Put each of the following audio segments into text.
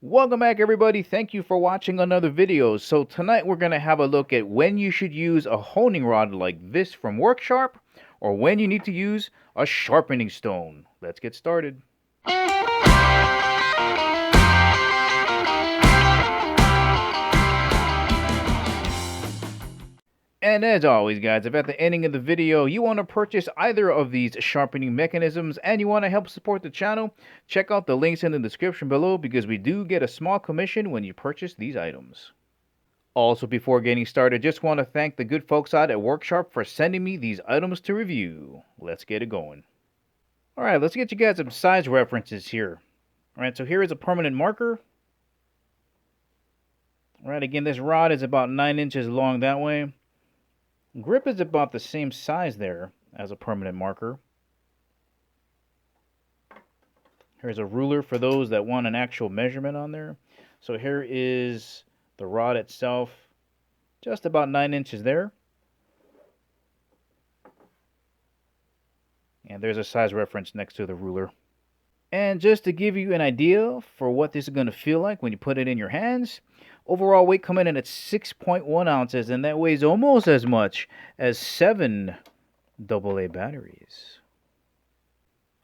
Welcome back, everybody. Thank you for watching another video. So tonight we're going to have a look at when you should use a honing rod like this from Worksharp or when you need to use a sharpening stone. Let's get started. And as always, guys, if at the ending of the video you want to purchase either of these sharpening mechanisms and you want to help support the channel, check out the links in the description below because we do get a small commission when you purchase these items. Also, before getting started, just want to thank the good folks out at Worksharp for sending me these items to review. Let's get it going. Alright, let's get you guys some size references here. Alright, so here is a permanent marker. Alright, again, this rod is about 9 inches long that way. Grip is about the same size there as a permanent marker. Here's a ruler for those that want an actual measurement on there. So here is the rod itself, just about 9 inches there. And there's a size reference next to the ruler. And just to give you an idea for what this is going to feel like when you put it in your hands, overall weight coming in at 6.1 ounces, and that weighs almost as much as 7 AA batteries.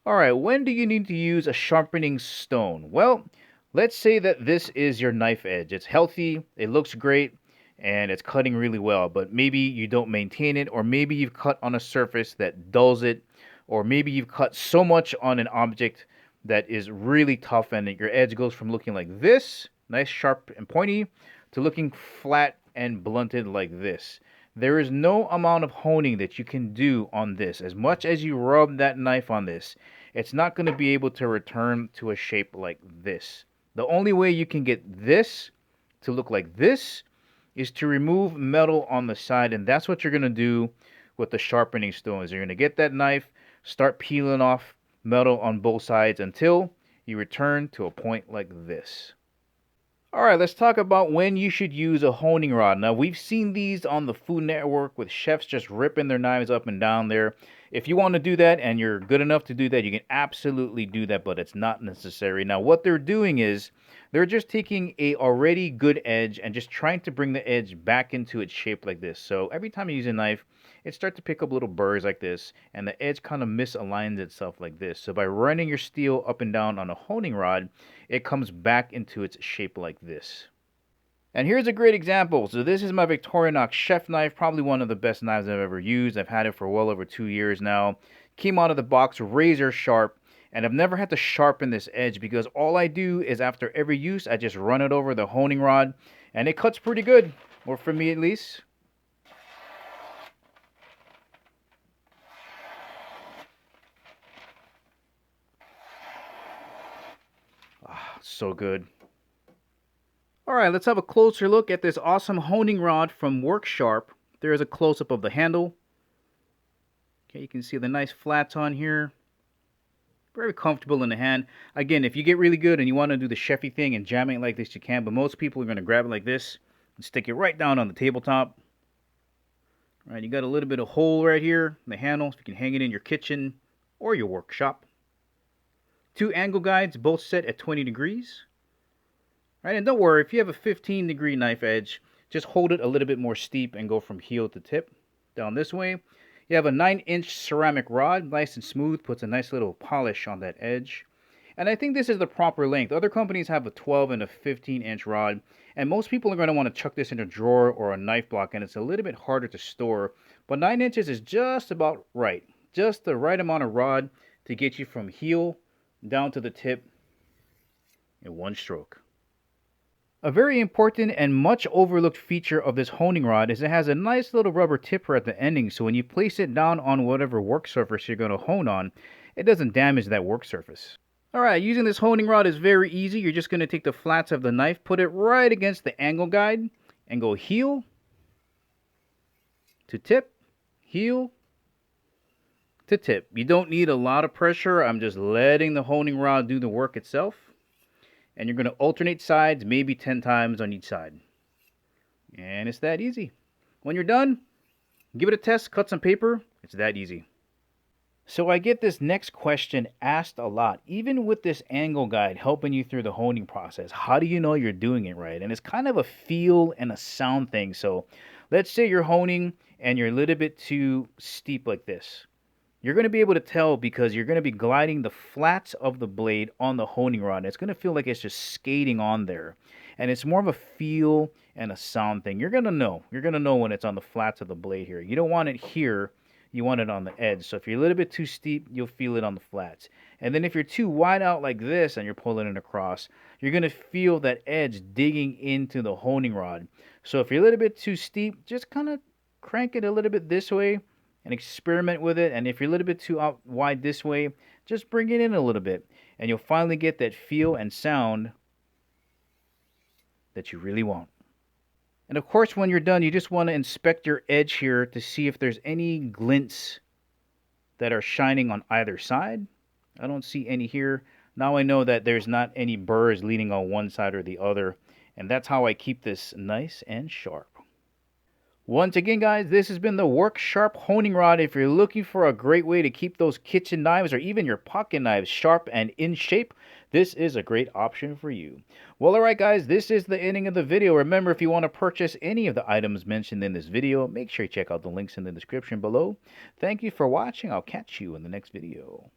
Alright, when do you need to use a sharpening stone? Well, let's say that this is your knife edge. It's healthy, it looks great, and it's cutting really well, but maybe you don't maintain it, or maybe you've cut on a surface that dulls it, or maybe you've cut so much on an object that is really tough and your edge goes from looking like this, nice, sharp, and pointy, to looking flat and blunted like this. There is no amount of honing that you can do on this. As much as you rub that knife on this, it's not going to be able to return to a shape like this. The only way you can get this to look like this is to remove metal on the side, and that's what you're going to do with the sharpening stones. You're going to get that knife, start peeling off metal on both sides until you return to a point like this. Alright, let's talk about when you should use a honing rod. Now, we've seen these on the Food Network with chefs just ripping their knives up and down there. If you want to do that and you're good enough to do that, you can absolutely do that, but it's not necessary. Now, what they're doing is they're just taking a already good edge and just trying to bring the edge back into its shape like this. So every time you use a knife, it starts to pick up little burrs like this, and the edge kind of misaligns itself like this. So by running your steel up and down on a honing rod, it comes back into its shape like this. And here's a great example. So this is my Victorinox chef knife, probably one of the best knives I've ever used. I've had it for well over 2 years now. Came out of the box razor sharp, and I've never had to sharpen this edge because all I do is after every use, I just run it over the honing rod, and it cuts pretty good, or for me at least. So good. Alright, let's have a closer look at this awesome honing rod from Worksharp. There is a close-up of the handle. Okay, you can see the nice flats on here. Very comfortable in the hand. Again, if you get really good and you want to do the chefy thing and jam it like this, you can. But most people are going to grab it like this and stick it right down on the tabletop. Alright, you got a little bit of hole right here in the handle, so you can hang it in your kitchen or your workshop. 2 angle guides, both set at 20 degrees. Right, and don't worry, if you have a 15-degree knife edge, just hold it a little bit more steep and go from heel to tip. Down this way, you have a 9-inch ceramic rod, nice and smooth, puts a nice little polish on that edge. And I think this is the proper length. Other companies have a 12 and a 15-inch rod, and most people are going to want to chuck this in a drawer or a knife block, and it's a little bit harder to store. But 9 inches is just about right. Just the right amount of rod to get you from heel down to the tip in one stroke. A very important and much overlooked feature of this honing rod is it has a nice little rubber tipper at the ending, so when you place it down on whatever work surface you're going to hone on, it doesn't damage that work surface. Alright, using this honing rod is very easy. You're just going to take the flats of the knife, put it right against the angle guide, and go heel to tip, heel to tip. You don't need a lot of pressure. I'm just letting the honing rod do the work itself. And you're going to alternate sides, maybe 10 times on each side. And it's that easy. When you're done, give it a test, cut some paper. It's that easy. So I get this next question asked a lot, even with this angle guide helping you through the honing process. How do you know you're doing it right? And it's kind of a feel and a sound thing. So let's say you're honing and you're a little bit too steep like this. You're going to be able to tell because you're going to be gliding the flats of the blade on the honing rod. It's going to feel like it's just skating on there. And it's more of a feel and a sound thing. You're going to know. You're going to know when it's on the flats of the blade here. You don't want it here. You want it on the edge. So if you're a little bit too steep, you'll feel it on the flats. And then if you're too wide out like this and you're pulling it across, you're going to feel that edge digging into the honing rod. So if you're a little bit too steep, just kind of crank it a little bit this way and experiment with it. And if you're a little bit too out wide this way, just bring it in a little bit. And you'll finally get that feel and sound that you really want. And of course, when you're done, you just want to inspect your edge here to see if there's any glints that are shining on either side. I don't see any here. Now I know that there's not any burrs leaning on one side or the other. And that's how I keep this nice and sharp. Once again, guys, this has been the Work Sharp Honing Rod. If you're looking for a great way to keep those kitchen knives or even your pocket knives sharp and in shape, this is a great option for you. Well, alright guys, this is the ending of the video. Remember, if you want to purchase any of the items mentioned in this video, make sure you check out the links in the description below. Thank you for watching. I'll catch you in the next video.